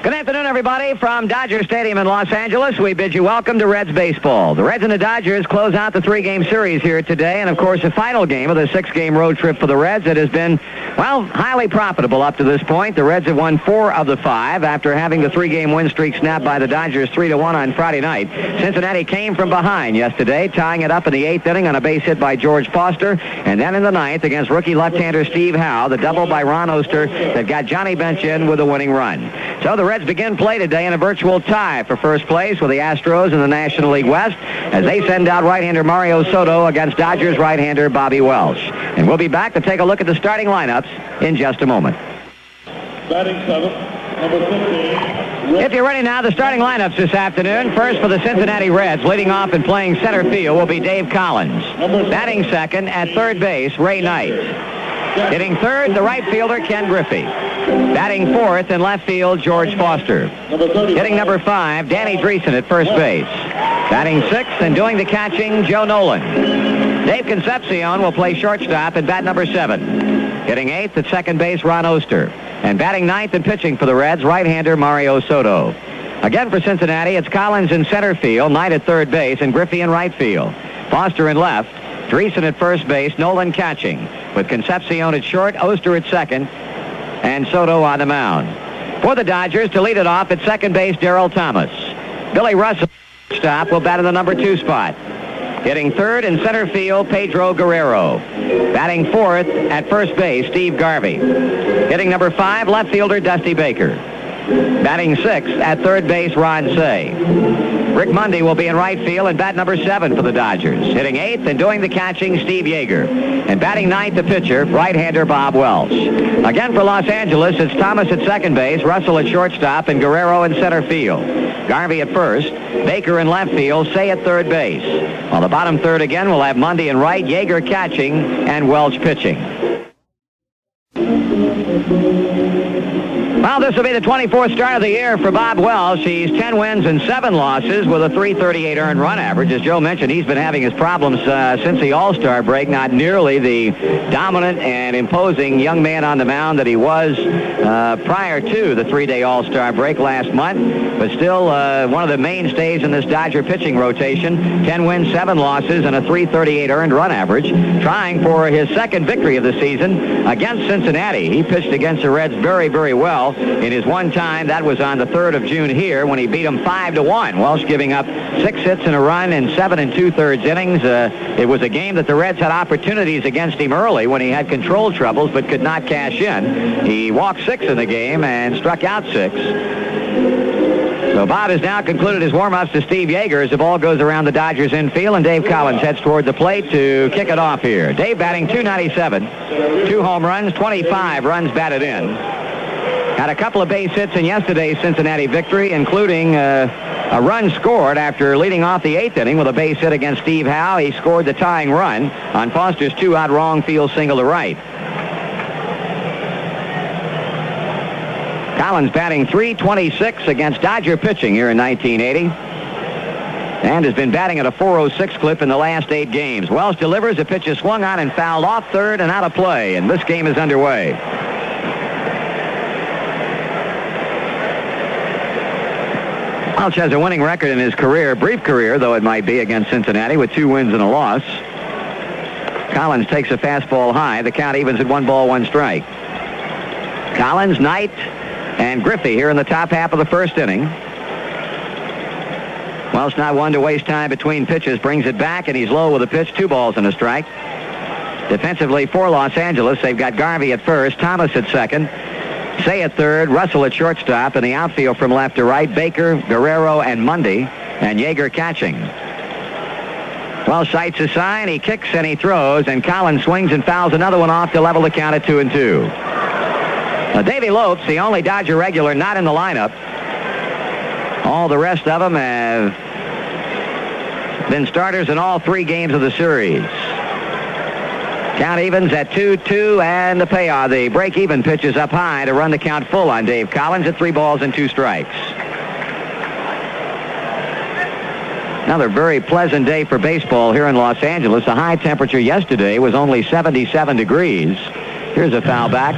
Good afternoon, everybody. From Dodger Stadium in Los Angeles, we bid you welcome to Reds baseball. The Reds and the Dodgers close out the three-game series here today, and, of course, the final game of the six-game road trip for the Reds. It has been, well, highly profitable up to this point. The Reds have won 4 of the 5 after having the three-game win streak snapped by the Dodgers 3-1 on Friday night. Cincinnati came from behind yesterday, tying it up in the 8th inning on a base hit by George Foster, and then in the 9th against rookie left-hander Steve Howe, the double by Ron Oster that got Johnny Bench in with a winning run. So the Reds begin play today in a virtual tie for first place with the Astros in the National League West as they send out right-hander Mario Soto against Dodgers right-hander Bobby Welsh. And we'll be back to take a look at the starting lineups in just a moment. Batting seventh, number 15. If you're ready now, the starting lineups this afternoon. First for the Cincinnati Reds, leading off and playing center field will be Dave Collins. Batting second at third base, Ray Knight. Hitting third, the right fielder, Ken Griffey. Batting fourth in left field, George Foster. Hitting number 5, Danny Dreesen at first base. Batting sixth and doing the catching, Joe Nolan. Dave Concepcion will play shortstop at bat number 7. Hitting eighth at second base, Ron Oster. And batting ninth and pitching for the Reds, right-hander Mario Soto. Again for Cincinnati, it's Collins in center field, Knight at third base, and Griffey in right field. Foster in left, Dreesen at first base, Nolan catching. With Concepcion at short, Oster at second, and Soto on the mound. For the Dodgers, to lead it off at second base, Darryl Thomas. Billy Russell stop will bat in the number 2 spot. Hitting third in center field, Pedro Guerrero. Batting fourth at first base, Steve Garvey. Hitting number 5, left fielder Dusty Baker. Batting sixth at third base, Ron Cey. Rick Mundy will be in right field and bat number 7 for the Dodgers. Hitting eighth and doing the catching, Steve Yeager. And batting ninth, the pitcher, right-hander Bob Welsh. Again for Los Angeles, it's Thomas at second base, Russell at shortstop, and Guerrero in center field. Garvey at first, Baker in left field, Cey at third base. On the bottom third again, we'll have Mundy in right, Yeager catching, and Welch pitching. Well, this will be the 24th start of the year for Bob Welsh. He's 10 wins and 7 losses with a .338 earned run average. As Joe mentioned, he's been having his problems since the All-Star break. Not nearly the dominant and imposing young man on the mound that he was prior to the 3-day All-Star break last month. But still one of the mainstays in this Dodger pitching rotation. 10 wins, 7 losses, and a .338 earned run average. Trying for his second victory of the season against Cincinnati. He pitched against the Reds very, very well in his one time. That was on the 3rd of June here when he beat them 5-1. Welsh giving up 6 hits in a run in 7 2/3 innings. It was a game that the Reds had opportunities against him early when he had control troubles but could not cash in. He walked 6 in the game and struck out 6. So Bob has now concluded his warm-ups to Steve Yeager as the ball goes around the Dodgers infield, and Dave Collins heads toward the plate to kick it off here. Dave batting .297, 2 home runs, 25 runs batted in. Had a couple of base hits in yesterday's Cincinnati victory, including a run scored after leading off the 8th inning with a base hit against Steve Howe. He scored the tying run on Foster's 2-out wrong field single to right. Collins batting .326 against Dodger pitching here in 1980. And has been batting at a .406 clip in the last 8 games. Welsh delivers. A pitch is swung on and fouled off third and out of play. And this game is underway. Welsh has a winning record in his career, brief career though it might be, against Cincinnati with 2 wins and a loss. Collins takes a fastball high. The count evens at 1 ball, 1 strike. Collins, Knight, and Griffey here in the top half of the first inning. Welsh not one to waste time between pitches, brings it back, and he's low with a pitch, 2 balls and a strike. Defensively for Los Angeles, they've got Garvey at first, Thomas at second, Cey at third, Russell at shortstop, and the outfield from left to right, Baker, Guerrero, and Mundy, and Yeager catching. Welsh sights a sign, he kicks and he throws, and Collins swings and fouls another one off to level the count at 2-2. Davey Lopes, the only Dodger regular not in the lineup. All the rest of them have been starters in all 3 games of the series. Count evens at 2-2, and the payoff, the break-even pitch is up high to run the count full on Dave Collins at 3 balls and 2 strikes. Another very pleasant day for baseball here in Los Angeles. The high temperature yesterday was only 77 degrees. Here's a foul back.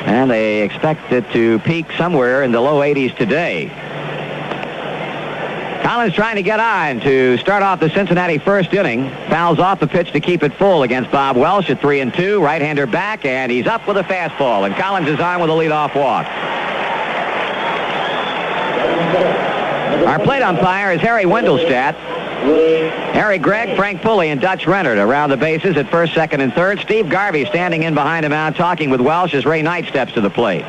And they expect it to peak somewhere in the low 80s today. Collins trying to get on to start off the Cincinnati first inning. Fouls off the pitch to keep it full against Bob Welch at 3-2. Right-hander back, and he's up with a fastball. And Collins is on with a leadoff walk. Our plate umpire is Harry Wendelstadt. Harry Gregg, Frank Pulley, and Dutch Rennert around the bases at first, second, and third. Steve Garvey standing in behind him out talking with Welch as Ray Knight steps to the plate.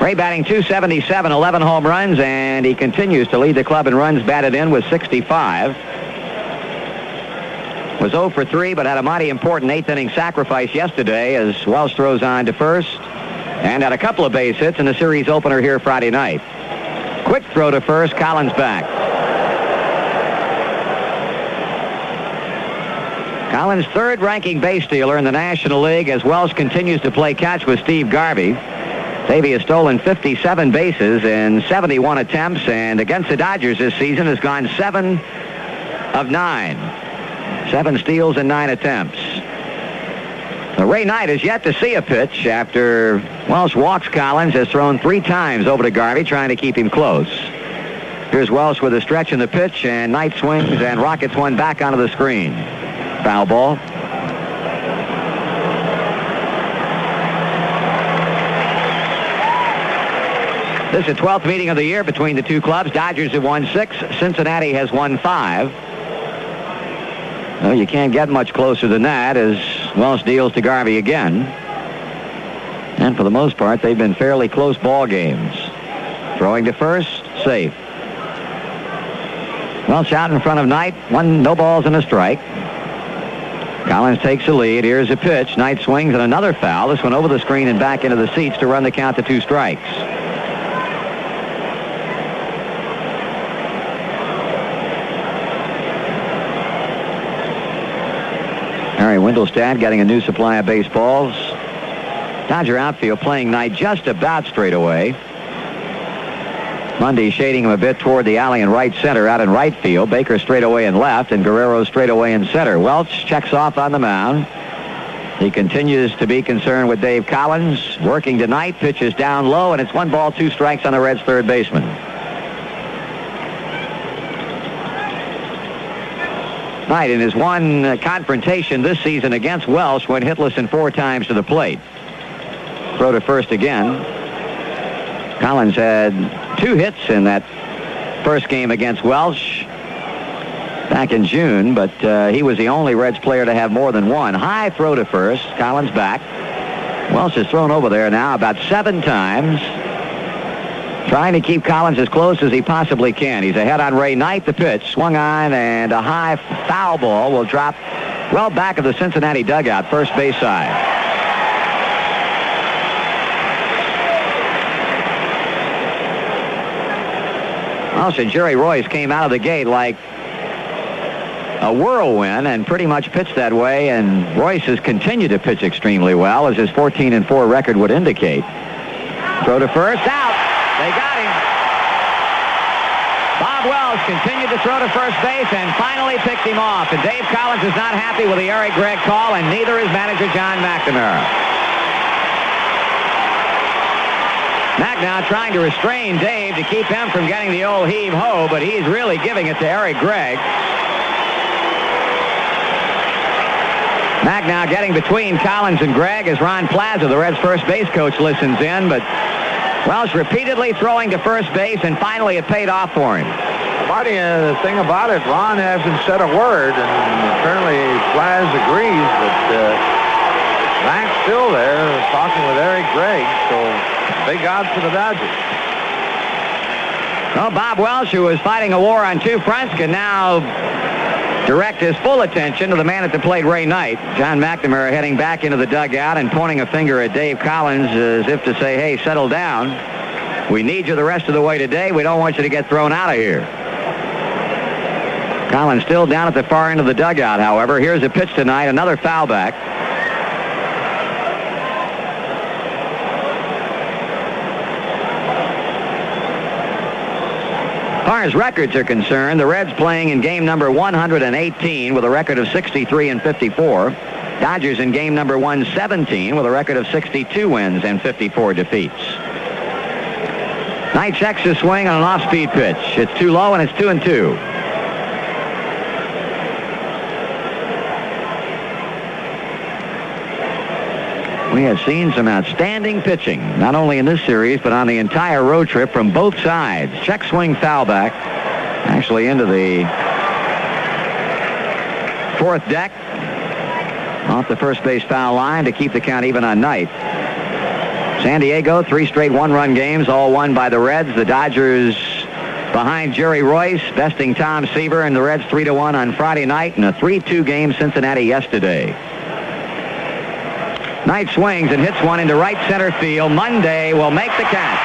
Ray batting .277, 11 home runs, and he continues to lead the club in runs batted in with 65. Was 0 for 3, but had a mighty important eighth-inning sacrifice yesterday as Welch throws on to first, and had a couple of base hits in the series opener here Friday night. Quick throw to first, Collins back. Collins' third-ranking base stealer in the National League as Welch continues to play catch with Steve Garvey. Davey has stolen 57 bases in 71 attempts, and against the Dodgers this season has gone 7 of 9. 7 steals in 9 attempts. Ray Knight has yet to see a pitch after Welch walks Collins, has thrown 3 times over to Garvey, trying to keep him close. Here's Welch with a stretch in the pitch, and Knight swings and rockets one back onto the screen. Foul ball. This is the 12th meeting of the year between the two clubs. Dodgers have won 6. Cincinnati has won 5. Well, you can't get much closer than that as Welch deals to Garvey again. And for the most part, they've been fairly close ball games. Throwing to first, safe. Welch out in front of Knight. 1, no balls and a strike. Collins takes the lead. Here's a pitch. Knight swings and another foul. This one over the screen and back into the seats to run the count to 2 strikes. Harry Wendelstadt getting a new supply of baseballs. Dodger outfield playing Knight just about straight away. Mundy shading him a bit toward the alley in right center out in right field. Baker straight away in left, and Guerrero straight away in center. Welch checks off on the mound. He continues to be concerned with Dave Collins. Working tonight, pitches down low, and it's 1 ball, 2 strikes on the Reds' third baseman. Knight in his one confrontation this season against Welch went hitless in 4 times to the plate. Throw to first again. Collins had 2 hits in that first game against Welch back in June, but he was the only Reds player to have more than 1. High throw to first. Collins back. Welch has thrown over there now about 7 times. Trying to keep Collins as close as he possibly can. He's ahead on Ray Knight. The pitch swung on, and a high foul ball will drop well back of the Cincinnati dugout, first base side. Also, Jerry Royce came out of the gate like a whirlwind and pretty much pitched that way, and Royce has continued to pitch extremely well, as his 14-4 record would indicate. Throw to first, out. They got him. Bob Welch continued to throw to first base and finally picked him off. And Dave Collins is not happy with the Harry Gregg call, and neither is manager John McNamara. McNamara trying to restrain Dave to keep him from getting the old heave-ho, but he's really giving it to Harry Gregg. McNamara getting between Collins and Gregg as Ron Plaza, the Reds' first base coach, listens in, but Welch repeatedly throwing to first base, and finally it paid off for him. Marty, the thing about it, Ron hasn't said a word, and apparently Plaz agrees, but Mac's still there talking with Harry Gregg, so big odds for the Dodgers. Well, Bob Welch, who was fighting a war on 2 fronts, can now direct his full attention to the man at the plate, Ray Knight. John McNamara heading back into the dugout and pointing a finger at Dave Collins as if to say, hey, settle down. We need you the rest of the way today. We don't want you to get thrown out of here. Collins still down at the far end of the dugout, however. Here's a pitch tonight, another foul back. As far as records are concerned, the Reds playing in game number 118 with a record of 63-54. Dodgers in game number 117 with a record of 62 wins and 54 defeats. Knight checks his swing on an off-speed pitch. It's too low, and it's 2-2. We have seen some outstanding pitching, not only in this series, but on the entire road trip from both sides. Check swing foul back, actually into the fourth deck, off the first base foul line to keep the count even on Knight. San Diego, 3 straight one-run games, all won by the Reds. The Dodgers behind Jerry Royce, besting Tom Seaver and the Reds 3-1 on Friday night, and a 3-2 game Cincinnati yesterday. Knight swings and hits one into right center field. Monday will make the catch.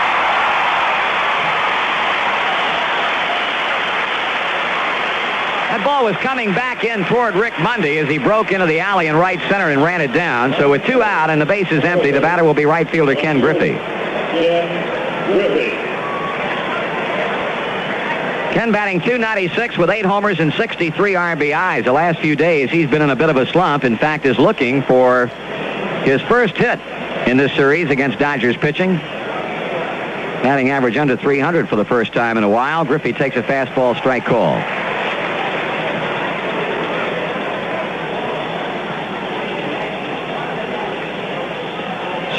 That ball was coming back in toward Rick Mundy as he broke into the alley in right center and ran it down. So with 2 out and the bases empty, the batter will be right fielder Ken Griffey. Ken batting .296 with 8 homers and 63 RBIs. The last few days he's been in a bit of a slump. In fact, is looking for his first hit in this series against Dodgers pitching. Batting average under 300 for the first time in a while. Griffey takes a fastball strike call.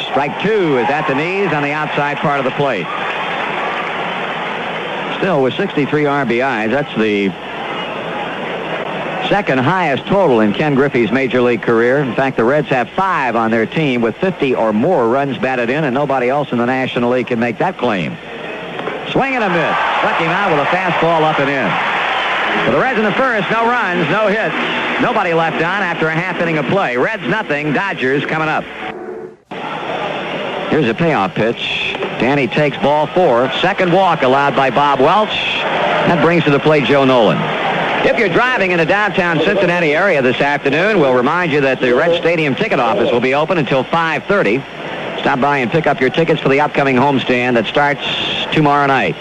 Strike 2 is at the knees on the outside part of the plate. Still, with 63 RBIs, that's the second highest total in Ken Griffey's major league career. In fact, the Reds have 5 on their team with 50 or more runs batted in, and nobody else in the National League can make that claim. Swing and a miss. Struck him out with a fastball up and in. For the Reds in the first, no runs, no hits. Nobody left on after a half inning of play. Reds nothing, Dodgers coming up. Here's a payoff pitch. Danny takes ball 4. Second walk allowed by Bob Welch. That brings to the plate Joe Nolan. If you're driving in the downtown Cincinnati area this afternoon, we'll remind you that the Red Stadium ticket office will be open until 5:30. Stop by and pick up your tickets for the upcoming homestand that starts tomorrow night.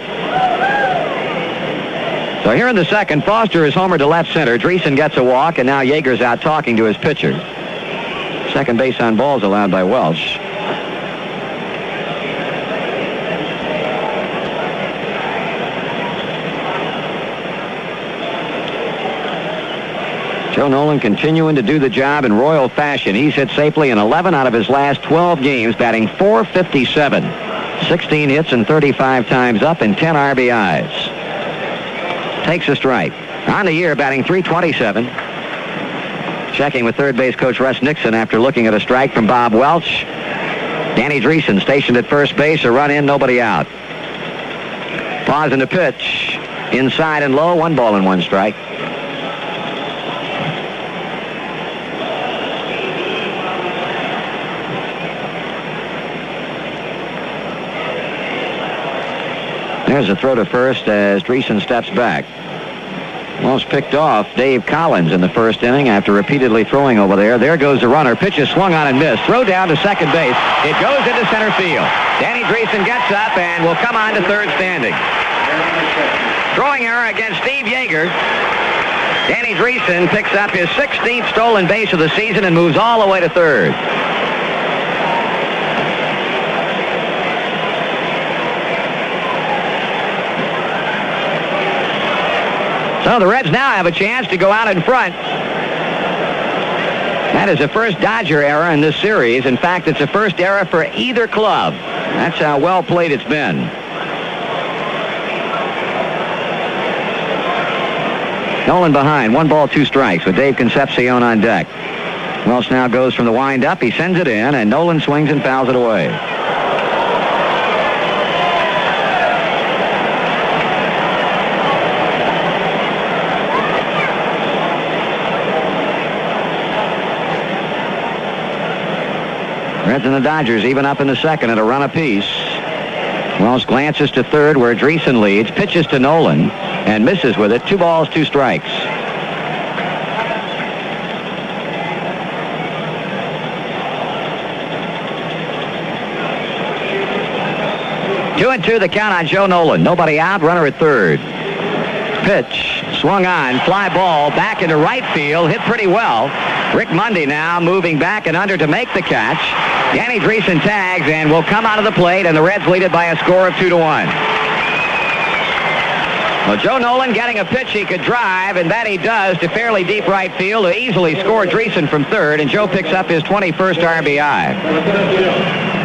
So here in the second, Foster is homered to left center. Dreesen gets a walk, and now Yeager's out talking to his pitcher. Second base on balls allowed by Welch. Joe Nolan continuing to do the job in royal fashion. He's hit safely in 11 out of his last 12 games, batting .457. 16 hits and 35 times up and 10 RBIs. Takes a strike. On the year, batting .327. Checking with third base coach Russ Nixon after looking at a strike from Bob Welch. Danny Dreesen stationed at first base, a run in, nobody out. Pause in the pitch. Inside and low, 1 ball and 1 strike. There's a throw to first as Dreesen steps back. Welch picked off Dave Collins in the first inning after repeatedly throwing over there. There goes the runner. Pitch is swung on and missed. Throw down to second base. It goes into center field. Danny Dreesen gets up and will come on to third standing. Throwing error against Steve Yeager. Danny Dreesen picks up his 16th stolen base of the season and moves all the way to third. So the Reds now have a chance to go out in front. That is the first Dodger error in this series. In fact, it's the first error for either club. That's how well played it's been. Nolan behind. 1 ball, 2 strikes with Dave Concepcion on deck. Welch now goes from the wind-up. He sends it in, and Nolan swings and fouls it away. Reds and the Dodgers even up in the second at a run apiece. Welch glances to third where Dreesen leads, pitches to Nolan, and misses with it. 2 balls, 2 strikes. Two and 2 the count on Joe Nolan. Nobody out, runner at third. Pitch, swung on, fly ball back into right field, hit pretty well. Rick Mundy now moving back and under to make the catch. Danny Dreesen tags and will come out of the plate, and the Reds lead it by a score of 2-1. Well, Joe Nolan getting a pitch he could drive, and that he does to fairly deep right field to easily score Dreesen from third, and Joe picks up his 21st RBI.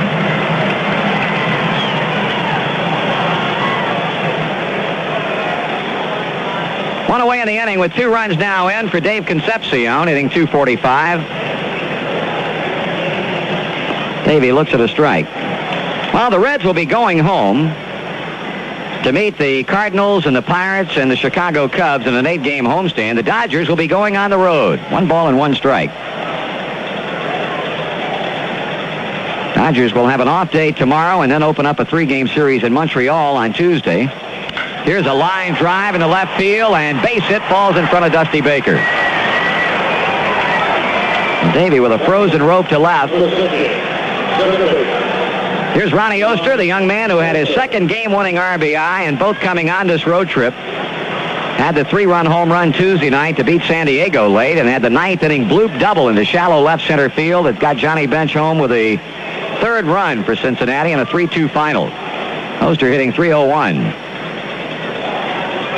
One away in the inning with 2 runs now in for Dave Concepcion, hitting .245. Davey looks at a strike. Well, the Reds will be going home to meet the Cardinals and the Pirates and the Chicago Cubs in an 8-game homestand. The Dodgers will be going on the road. 1 ball and 1 strike. Dodgers will have an off day tomorrow and then open up a 3-game series in Montreal on Tuesday. Here's a line drive in the left field, and base hit falls in front of Dusty Baker. And Davey with a frozen rope to left. Here's Ronnie Oster, the young man who had his second game-winning RBI, and both coming on this road trip. Had the 3-run home run Tuesday night to beat San Diego late, and had the 9th-inning bloop double into shallow left center field that got Johnny Bench home with a 3rd run for Cincinnati in a 3-2 final. Oster hitting .301.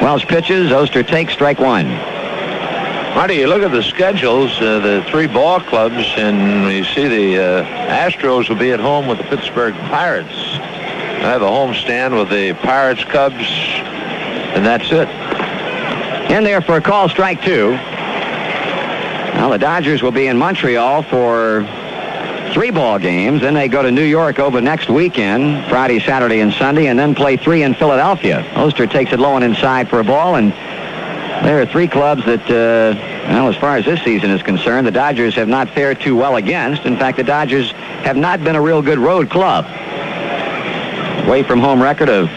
Wells pitches. Oster takes strike 1. Marty, you look at the schedules, the 3 ball clubs, and you see the Astros will be at home with the Pittsburgh Pirates. I have a home stand with the Pirates, Cubs, and that's it. In there for a call, strike 2. Now the Dodgers will be in Montreal for 3 ball games. Then they go to New York over next weekend, Friday, Saturday, and Sunday, and then play 3 in Philadelphia. Oster takes it low and inside for a ball, and there are 3 clubs that, well, as far as this season is concerned, the Dodgers have not fared too well against. In fact, the Dodgers have not been a real good road club. Away from home record of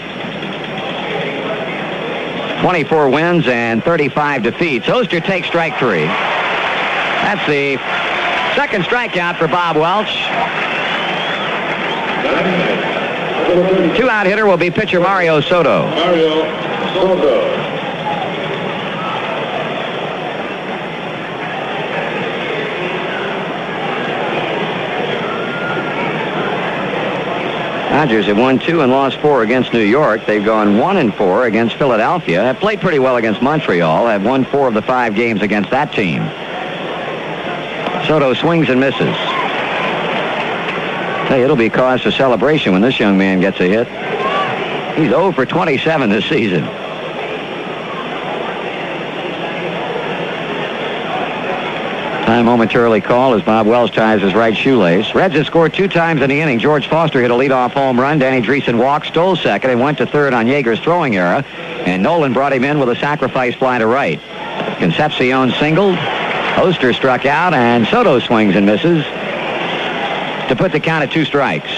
24 wins and 35 defeats. Oster takes strike 3. That's the second strikeout for Bob Welch. 2-out hitter will be pitcher Mario Soto. Dodgers have won 2 and lost 4 against New York. They've gone 1-4 against Philadelphia. Have played pretty well against Montreal. Have won 4 of the 5 games against that team. Soto swings and misses. Hey, it'll be cause for celebration when this young man gets a hit. He's 0 for 27 this season. Time momentarily called as Bob Wells ties his right shoelace. Reds have scored 2 times in the inning. George Foster hit a leadoff home run. Danny Dreesen walked, stole second, and went to third on Yeager's throwing error. And Nolan brought him in with a sacrifice fly to right. Concepcion singled. Oster struck out, and Soto swings and misses to put the count at 2 strikes.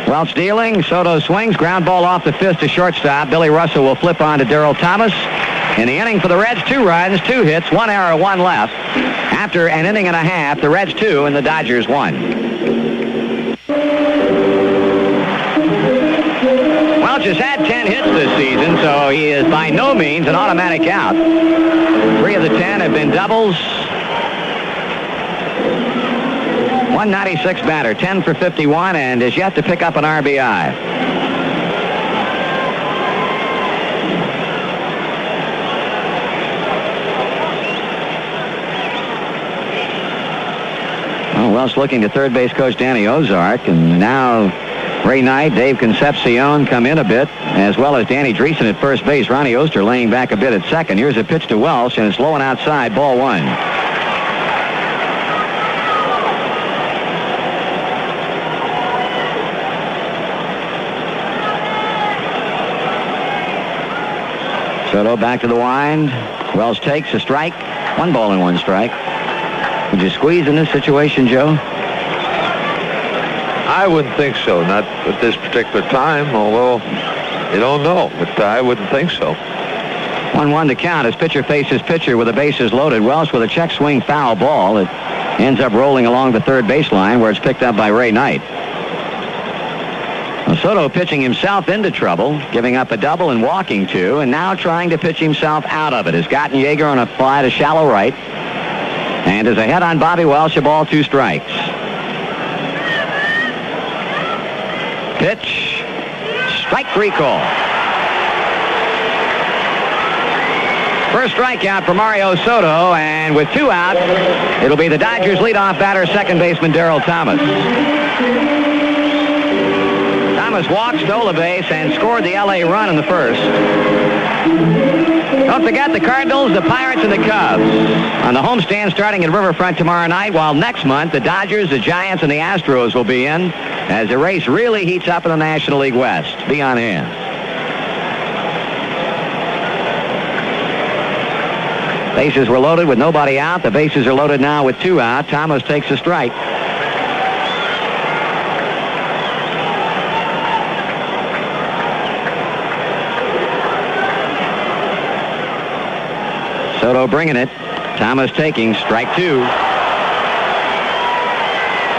Welch dealing. Soto swings. Ground ball off the fist to shortstop. Billy Russell will flip on to Darryl Thomas. In the inning for the Reds, 2 runs, 2 hits, 1 error, 1 left. After an inning and a half, the Reds 2 and the Dodgers 1. Welch has had 10 hits this season, so he is by no means an automatic out. 3 of the 10 have been doubles. 196 batter, 10 for 51, and is yet to pick up an RBI. Well, Welch looking to third base coach Danny Ozark, and now Ray Knight, Dave Concepcion come in a bit, as well as Danny Dreesen at first base. Ronnie Oster laying back a bit at second. Here's a pitch to Welch, and it's low and outside, ball 1. Soto back to the wind. Welch takes a strike. 1 ball and 1 strike. Would you squeeze in this situation, Joe? I wouldn't think so, not at this particular time, although you don't know, but I wouldn't think so. 1-1 to count as pitcher faces pitcher with the bases loaded. Welch with a check swing foul ball. It ends up rolling along the third baseline where it's picked up by Ray Knight. Soto pitching himself into trouble, giving up a double and walking 2, and now trying to pitch himself out of it. Has gotten Yeager on a fly to shallow right, and is ahead on Bobby Welsh, a ball, 2 strikes. Pitch, strike 3 call. First strikeout for Mario Soto, and with 2 out, it'll be the Dodgers leadoff batter, second baseman Darryl Thomas. Thomas walked, stole a base, and scored the L.A. run in the first. Don't forget the Cardinals, the Pirates, and the Cubs on the homestand starting at Riverfront tomorrow night, while next month the Dodgers, the Giants, and the Astros will be in as the race really heats up in the National League West. Be on hand. Bases were loaded with nobody out. The bases are loaded now with 2 out. Thomas takes a strike. Soto bringing it. Thomas taking strike 2.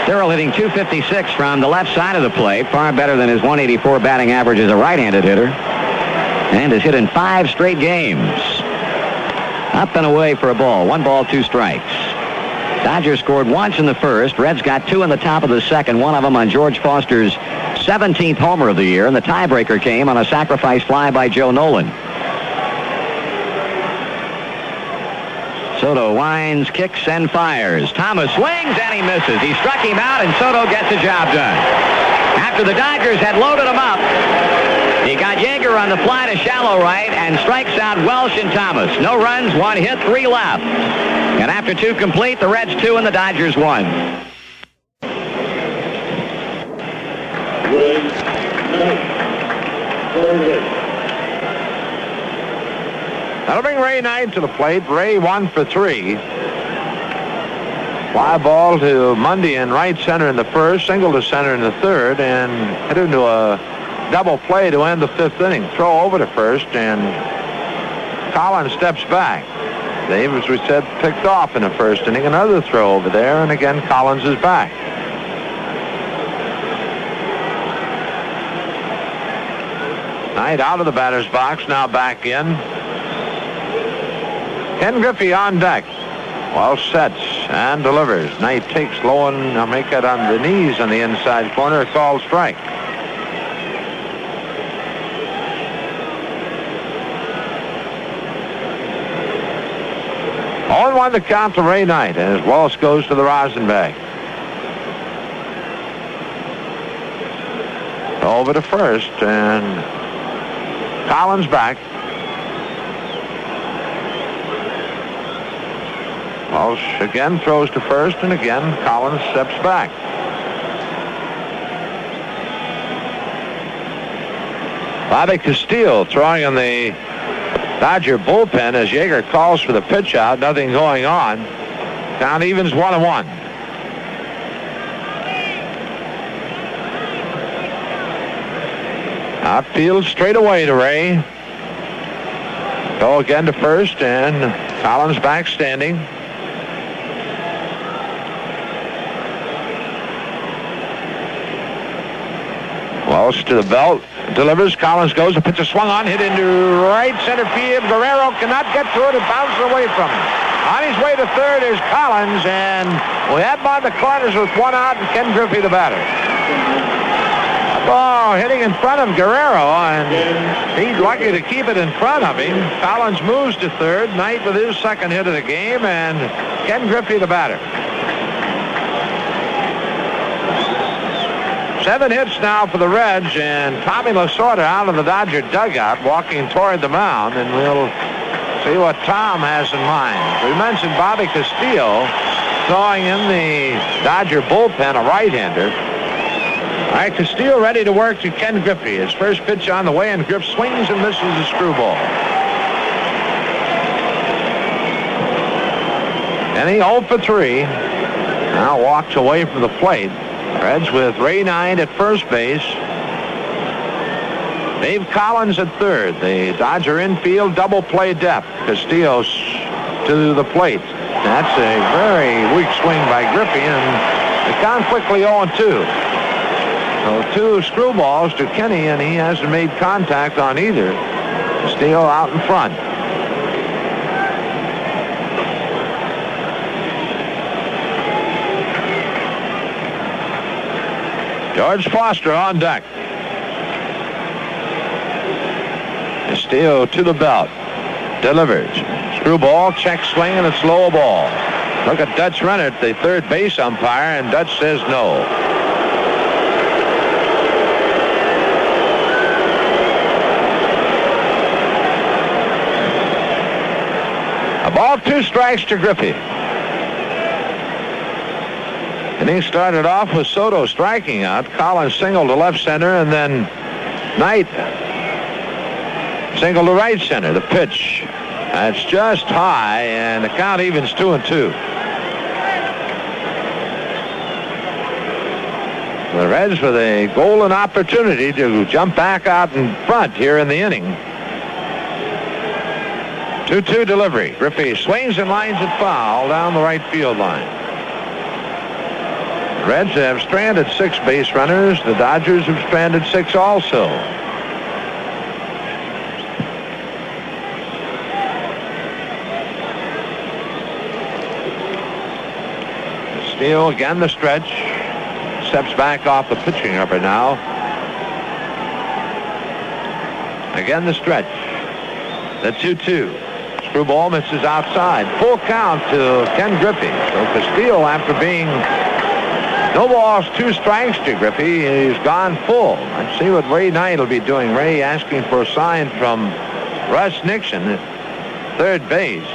Darryl hitting .256 from the left side of the plate, far better than his .184 batting average as a right-handed hitter, and has hit in 5 straight games. Up and away for a ball. 1 ball, 2 strikes. Dodgers scored once in the first. Reds got 2 in the top of the second, one of them on George Foster's 17th homer of the year, and the tiebreaker came on a sacrifice fly by Joe Nolan. Soto winds, kicks, and fires. Thomas swings, and he misses. He struck him out, and Soto gets the job done. After the Dodgers had loaded him up, he got Yeager on the fly to shallow right and strikes out Welsh and Thomas. No runs, 1 hit, 3 left. And after 2 complete, the Reds 2 and the Dodgers 1. That'll bring Ray Knight to the plate. Ray 1 for 3. Fly ball to Mundy in right center in the first, single to center in the third, and hit into a double play to end the 5th inning. Throw over to first, and Collins steps back. Dave, as we said, picked off in the first inning. Another throw over there, and again Collins is back. Knight out of the batter's box, now back in. Ken Griffey on deck. Welsh sets and delivers. Knight takes low and now make it on the knees on the inside corner. A called strike. On 1 the count to Ray Knight as Walsh goes to the rosin bag. Over to first, and Collins back. Walsh again throws to first, and again Collins steps back. Bobby Castile throwing in the Dodger bullpen as Yeager calls for the pitch out. Nothing going on. Count evens 1-1. Outfield straight away to Ray. Go again to first, and Collins back standing. Walsh to the belt. Delivers. Collins goes. The pitch is swung on. Hit into right center field. Guerrero cannot get to it. It bounces away from him. On his way to third is Collins, and we have him on the corners with 1 out, and Ken Griffey the batter. Oh, hitting in front of Guerrero, and he's lucky to keep it in front of him. Collins moves to third. Knight with his second hit of the game, and Ken Griffey the batter. 7 hits now for the Reds, and Tommy Lasorda out of the Dodger dugout walking toward the mound, and we'll see what Tom has in mind. We mentioned Bobby Castile throwing in the Dodger bullpen, a right-hander. All right, Castile ready to work to Ken Griffey. His first pitch on the way, and Griff swings and misses a screwball. And he 0 for 3. Now walks away from the plate. Reds with Ray Knight at first base. Dave Collins at third. The Dodger infield double play depth. Castillo to the plate. That's a very weak swing by Griffey, and the count quickly 0-2. So 2 screwballs to Kenny, and he hasn't made contact on either. Steele out in front. George Foster on deck. Steele to the belt. Delivers. Screwball, check swing, and it's low ball. Look at Dutch Rennert, the third base umpire, and Dutch says no. A ball, 2 strikes to Griffey. And he started off with Soto striking out. Collins singled to left center, and then Knight singled to right center. The pitch. That's just high, and the count evens 2-2. The Reds with a golden opportunity to jump back out in front here in the inning. 2-2 delivery. Griffey swings and lines it foul down the right field line. The Reds have stranded 6 base runners. The Dodgers have stranded 6 also. Steele again the stretch. Steps back off the pitching rubber now. Again the stretch. The 2-2. Screwball misses outside. Full count to Ken Griffey. So Castillo, after being no balls, 2 strikes to Griffey, he's gone full. Let's see what Ray Knight will be doing. Ray asking for a sign from Russ Nixon at third base.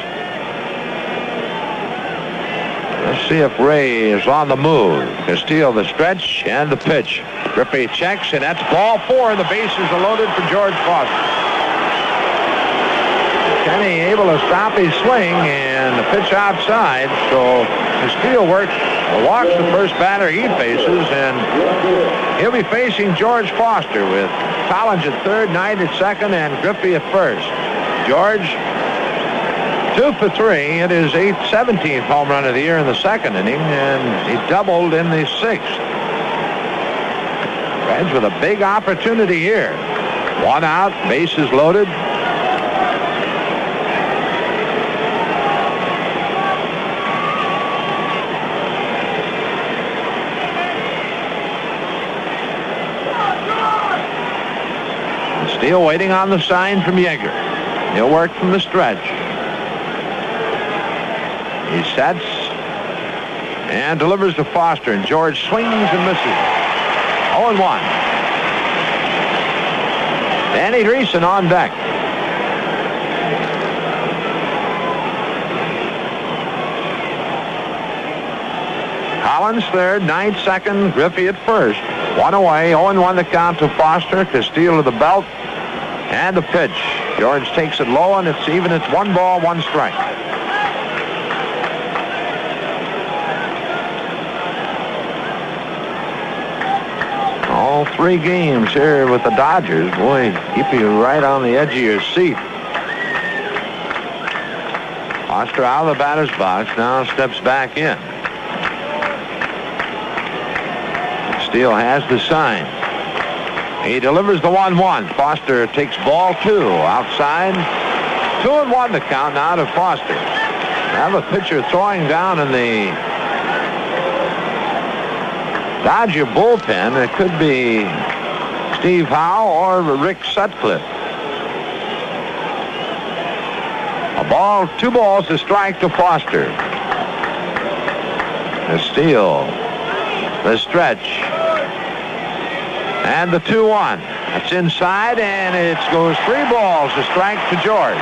Let's see if Ray is on the move. Castillo the stretch and the pitch. Griffey checks, and that's ball 4. The bases are loaded for George Foster. Kenny able to stop his swing and the pitch outside. So Castillo walks the first batter he faces, and he'll be facing George Foster with Collins at third, Knight at second, and Griffey at first. George 2 for 3. It is 17th home run of the year in the second inning, and he doubled in the 6th. Reds with a big opportunity here. 1 out, bases loaded. Steele waiting on the sign from Yeager. He'll work from the stretch. He sets and delivers to Foster, and George swings and misses. 0-1. Danny Dreesen on deck. Collins third, Knight second, Griffey at first. 1 away, 0-1 the count to Foster. Castillo to the belt, and the pitch. George takes it low, and it's even. It's 1 ball, 1 strike. All 3 games here with the Dodgers. Boy, keep you right on the edge of your seat. Foster out of the batter's box, now steps back in. Steele has the sign. He delivers the 1-1. Foster takes ball 2 outside. 2-1 the count now to Foster. Now the pitcher throwing down in the Dodger bullpen. It could be Steve Howe or Rick Sutcliffe. A ball, 2 balls to strike to Foster. The steal. The stretch. And the 2-1. That's inside, and it goes 3 balls to strike to George.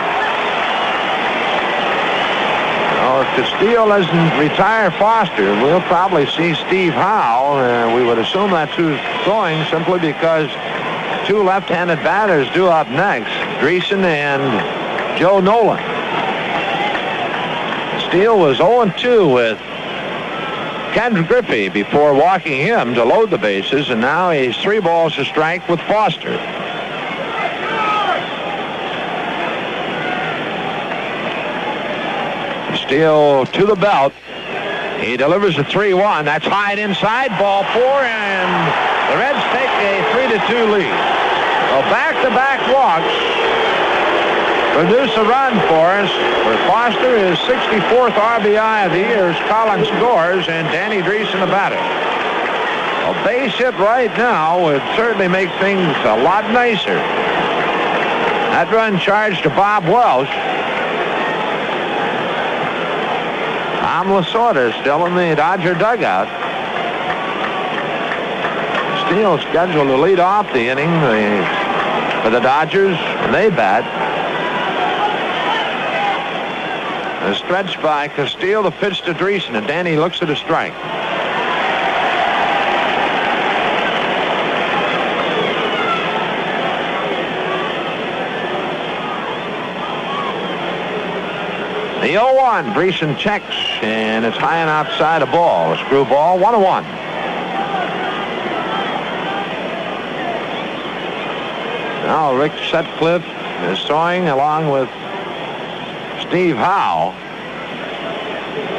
Now, if Castillo doesn't retire Foster, we'll probably see Steve Howe. We would assume that's who's throwing, simply because 2 left-handed batters due up next, Dreesen and Joe Nolan. Steele was 0-2 with Ken Griffey before walking him to load the bases, and now he's 3 balls to strike with Foster. Steele to the belt. He delivers a 3-1. That's high and inside, ball 4, and the Reds take 3-2 lead. So back-to-back walks produce a run for us. For Foster, his 64th RBI of the year as Collins scores, and Danny Dreesen the batter. A base hit right now would certainly make things a lot nicer. That run charged to Bob Welsh. Tom Lasorda still in the Dodger dugout. Steele scheduled to lead off the inning for the Dodgers when they bat. A stretch by Castile, the pitch to Dreesen, and Danny looks at a strike. The 0-1, Dreesen checks, and it's high and outside a ball. A screw ball, 1-1. Now Rick Sutcliffe is throwing along with Steve Howe.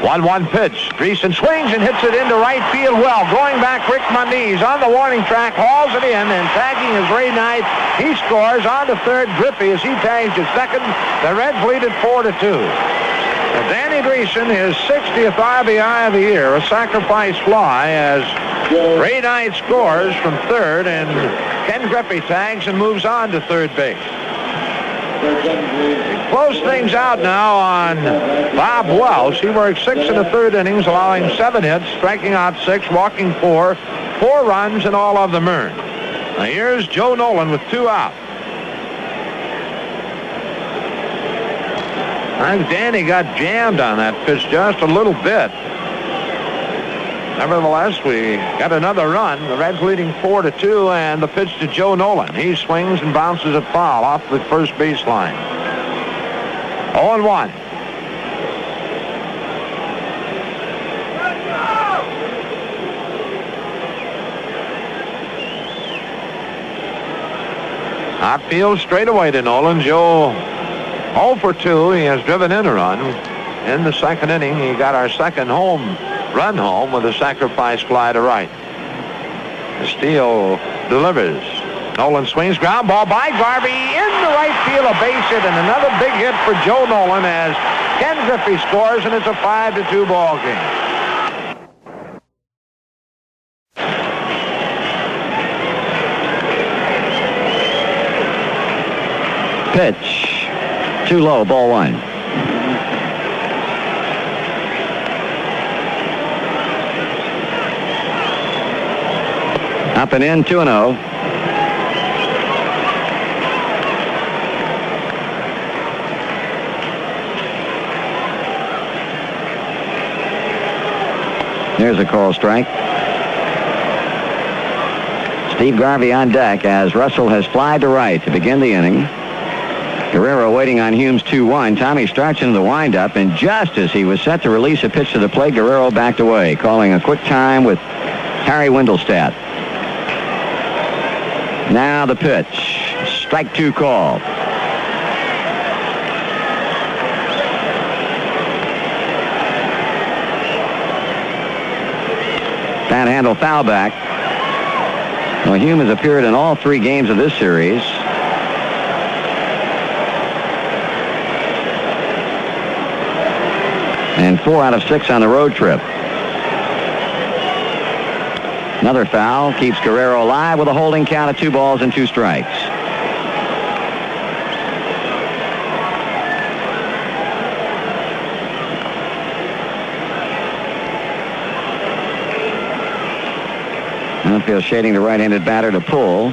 1-1 pitch. Dreesen swings and hits it into right field well. Going back, Rick Moniz on the warning track, hauls it in, and tagging is Ray Knight. He scores on to third. Griffey as he tags to second. The Reds lead it 4-2. Danny Dreesen, his 60th RBI of the year, a sacrifice fly as Ray Knight scores from third, and Ken Griffey tags and moves on to third base. Close things out now on Bob Welsh. He worked 6 in the third innings, allowing 7 hits, striking out 6, walking 4 runs, and all of them earned. Now here's Joe Nolan with 2 out. I think Danny got jammed on that pitch just a little bit. Nevertheless, we got another run. The Reds leading 4-2, and the pitch to Joe Nolan. He swings and bounces it foul off the first baseline. 0-1. Outfield straightaway to Nolan. Joe 0 for 2. He has driven in a run. In the second inning, he got our second run home with a sacrifice fly to right. Steele delivers. Nolan swings, ground ball by Garvey in the right field, a base hit, and another big hit for Joe Nolan as Ken Griffey scores, and it's a 5-2 ball game. Pitch. Too low, ball 1. Up and in, 2-0. There's a call strike. Steve Garvey on deck as Russell has flied to right to begin the inning. Guerrero waiting on Humes 2-1. Tommy starts into the windup, and just as he was set to release a pitch to the plate, Guerrero backed away, calling a quick time with Harry Wendelstedt. Now the pitch. Strike 2 call. Bat handle foul back. Well, Hume has appeared in all 3 games of this series. And 4 out of 6 on the road trip. Another foul keeps Guerrero alive with a holding count of 2 balls and 2 strikes. Outfield shading the right-handed batter to pull.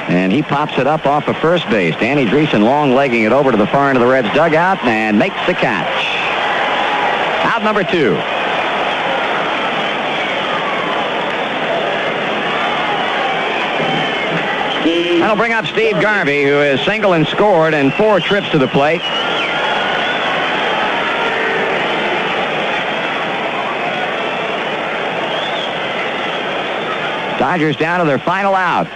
And he pops it up off of first base. Danny Dreesen long-legging it over to the far end of the Reds dugout and makes the catch. Out number 2. That'll bring up Steve Garvey, who has singled and scored in 4 trips to the plate. Dodgers down to their final out.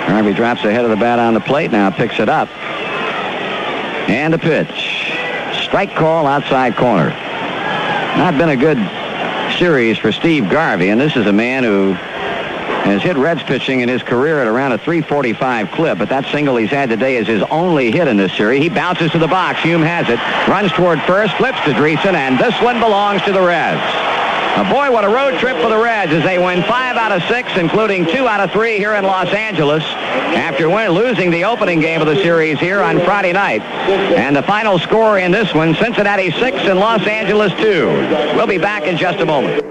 Garvey drops the head of the bat on the plate now, picks it up. And a pitch. strike call outside corner. Not been a good series for Steve Garvey, and this is a man who has hit Reds pitching in his career at around a .345 clip, but that single he's had today is his only hit in this series. He bounces to the box. Hume has it, runs toward first, flips to Dreesen, and this one belongs to the Reds. Boy, what a road trip for the Reds as they win 5 out of 6, including 2 out of 3 here in Los Angeles after losing the opening game of the series here on Friday night. And the final score in this one, Cincinnati 6 and Los Angeles 2. We'll be back in just a moment.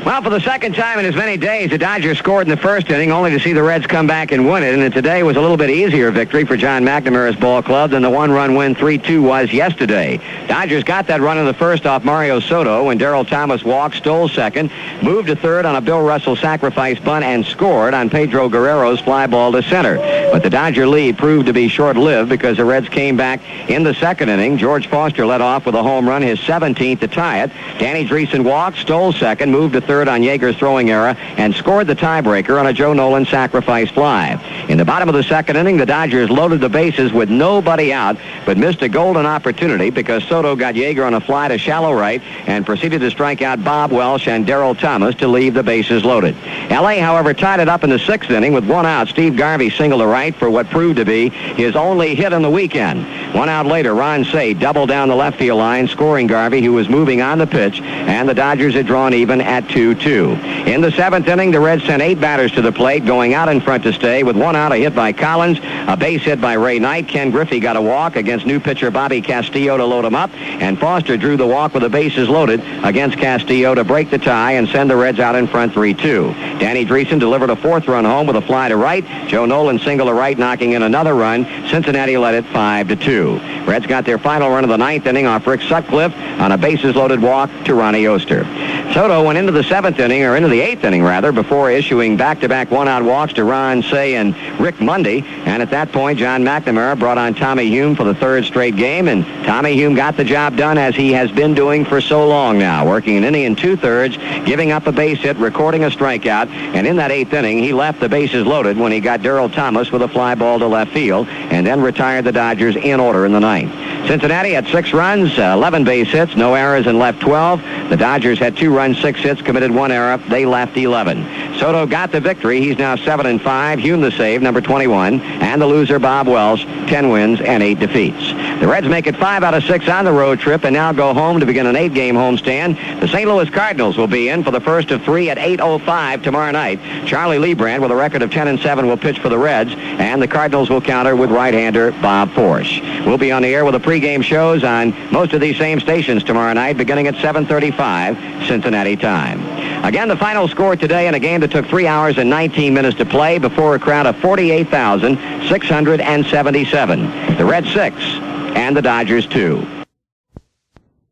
Well, for the second time in as many days, the Dodgers scored in the first inning, only to see the Reds come back and win it. And today was a little bit easier victory for John McNamara's ball club than the one-run win 3-2 was yesterday. Dodgers got that run in the first off Mario Soto when Darryl Thomas walked, stole second, moved to third on a Bill Russell sacrifice bunt, and scored on Pedro Guerrero's fly ball to center. But the Dodger lead proved to be short-lived because the Reds came back in the second inning. George Foster led off with a home run, his 17th to tie it. Danny Dreesen walked, stole second, moved to third on Yeager's throwing error, and scored the tiebreaker on a Joe Nolan sacrifice fly. In the bottom of the second inning, the Dodgers loaded the bases with nobody out, but missed a golden opportunity because Soto got Yeager on a fly to shallow right and proceeded to strike out Bob Welch and Darryl Thomas to leave the bases loaded. L.A., however, tied it up in the sixth inning with one out. Steve Garvey singled to right for what proved to be his only hit on the weekend. 1 out later, Ron Cey doubled down the left field line, scoring Garvey, who was moving on the pitch, and the Dodgers had drawn even at 2-2. In the seventh inning, the Reds sent 8 batters to the plate, going out in front to stay with 1 out, a hit by Collins, a base hit by Ray Knight. Ken Griffey got a walk against new pitcher Bobby Castillo to load him up, and Foster drew the walk with the bases loaded against Castillo to break the tie and send the Reds out in front 3-2. Danny Dreesen delivered a 4th run home with a fly to right. Joe Nolan singled to right, knocking in another run. Cincinnati led it 5-2. Reds got their final run of the 9th inning off Rick Sutcliffe on a bases-loaded walk to Ronnie Oster. Soto went into the 7th inning, or into the 8th inning rather, before issuing back-to-back 1-out walks to Ron Cey and Rick Mundy. And at that point, John McNamara brought on Tommy Hume for the 3rd straight game, and Tommy Hume got the job done as he has been doing for so long now, working an inning and 2/3, giving up a base hit, recording a strikeout, and in that 8th inning, he left the bases loaded when he got Darryl Thomas with a fly ball to left field, and then retired the Dodgers in order in the 9th. Cincinnati had 6 runs, 11 base hits, no errors, and left 12. The Dodgers had 2 runs, 6 hits, committed 1 error. They left 11. Soto got the victory. He's now 7-5. Hume the save, number 21. And the loser, Bob Welch, 10 wins and 8 defeats. The Reds make it 5 out of 6 on the road trip and now go home to begin an 8-game homestand. The St. Louis Cardinals will be in for the first of 3 at 8:05 tomorrow night. Charlie Lebrand, with a record of 10-7, will pitch for the Reds, and the Cardinals will counter with right-hander Bob Forsch. We'll be on the air with the pregame shows on most of these same stations tomorrow night, beginning at 7:35 Cincinnati time. Again, the final score today in a game that took 3 hours and 19 minutes to play before a crowd of 48,677. The Reds 6 and the Dodgers 2.